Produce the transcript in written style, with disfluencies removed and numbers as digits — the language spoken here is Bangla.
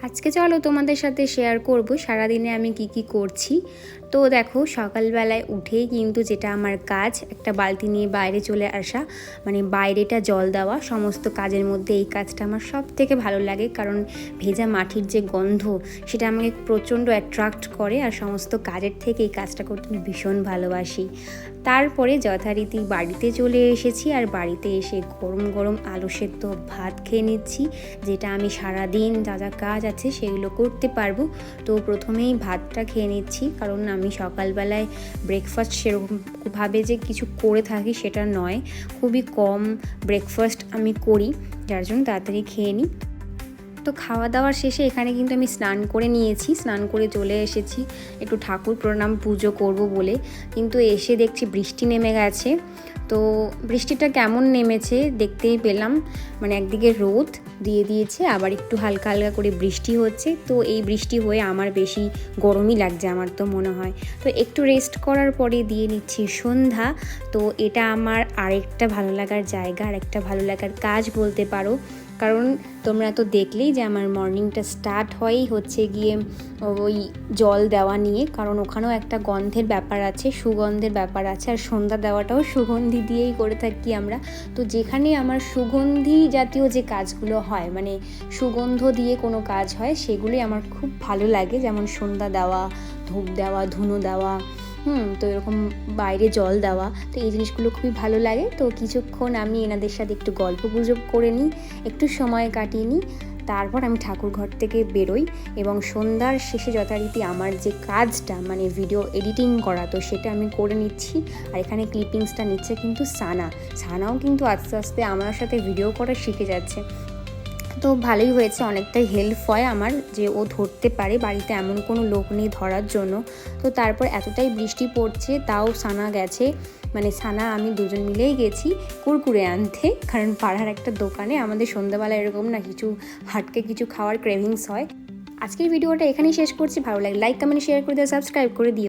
আজকে চলো তোমাদের সাথে শেয়ার করব সারাদিনে আমি কি করছি। তো দেখো, সকালবেলায় উঠেই কিন্তু যেটা আমার কাজ, একটা বালতি নিয়ে বাইরে চলে আসা, মানে বাইরেটা জল দেওয়া। সমস্ত কাজের মধ্যে এই কাজটা আমার সব থেকে ভালো লাগে, কারণ ভেজা মাটির যে গন্ধ সেটা আমাকে প্রচণ্ড অ্যাট্রাক্ট করে, আর সমস্ত কাজের থেকে এই কাজটা করতে আমি ভীষণ ভালোবাসি। তারপরে যথারীতি বাড়িতে চলে এসেছি, আর বাড়িতে এসে গরম গরম আলু সেদ্ধ ভাত খেয়ে নিচ্ছি, যেটা আমি সারাদিন যা যা কাজ আছে সেগুলো করতে পারবো। তো প্রথমেই ভাতটা খেয়ে নিচ্ছি, কারণ আমি সকালবেলায় ব্রেকফাস্ট সেরকমভাবে যে কিছু করে থাকি সেটা নয়, খুবই কম ব্রেকফাস্ট আমি করি, যার জন্য তাড়াতাড়ি খেয়ে নিই। তো খাওয়া দাওয়ার শেষে এখানে কিন্তু আমি স্নান করে নিয়েছি, স্নান করে চলে এসেছি একটু ঠাকুর প্রণাম পুজো করব বলে, কিন্তু এসে দেখছি বৃষ্টি নেমে গেছে। তো বৃষ্টিটা কেমন নেমেছে দেখতেই পেলাম, মানে একদিকে রোদ দিয়ে দিয়েছে, আবার একটু হালকা হালকা করে বৃষ্টি হচ্ছে। তো এই বৃষ্টি হয়ে আমার বেশি গরমই লাগছে, আমার তো মনে হয়। তো একটু রেস্ট করার পরে দিয়ে নিচ্ছি সন্ধ্যা। তো এটা আমার আরেকটা ভালো লাগার জায়গা, আর একটা ভালো লাগার কাজ বলতে পারো, কারণ তোমরা তো দেখলেই যে আমার মর্নিংটা স্টার্ট হয়ই হচ্ছে গিয়ে ওই জল দেওয়া নিয়ে, কারণ ওখানেও একটা গন্ধের ব্যাপার আছে, সুগন্ধের ব্যাপার আছে, আর সন্ধ্যা দেওয়াটাও সুগন্ধি দিয়েই করে থাকি আমরা। তো যেখানে আমার সুগন্ধি জাতীয় যে কাজগুলো হয়, মানে সুগন্ধ দিয়ে কোনো কাজ হয়, সেগুলোই আমার খুব ভালো লাগে, যেমন সন্ধ্যা দেওয়া, ধূপ দেওয়া, ধুনো দেওয়া, তো এরকম বাইরে জল দেওয়া। তো এই জিনিসগুলো খুবই ভালো লাগে। তো কিছুক্ষণ আমি এনাদের সাথে একটু গল্প গুজব করে নিই, একটু সময় কাটিয়ে নিই, তারপর আমি ঠাকুর ঘর থেকে বেরোই। এবং সন্ধ্যার শেষে যথারীতি আমার যে কাজটা, মানে ভিডিও এডিটিং করা, তো সেটা আমি করে নিচ্ছি। আর এখানে ক্লিপিংসটা নিচ্ছে কিন্তু সানাও কিন্তু আস্তে আস্তে আমার সাথে ভিডিও করা শিখে যাচ্ছে। তো ভালোই হয়েছে, অনেকটাই হেল্প হয় আমার, যে ও ধরতে পারে, বাড়িতে এমন কোনো লোক নেই ধরার জন্য। তো তারপর এতটাই বৃষ্টি পড়ছে, তাও সানা গেছে, মানে সানা আমি দুজন মিলেই গেছি কুরকুরে আনতে, কারণ পাড়ার একটা দোকানে আমাদের সন্ধ্যাবেলা এরকম না কিছু হাটকে কিছু খাওয়ার ক্রেভিংস হয়। আজকের ভিডিওটা এখানেই শেষ করছি। ভালো লাগে লাইক কমেন্ট শেয়ার করে দিও, সাবস্ক্রাইব করে দিও।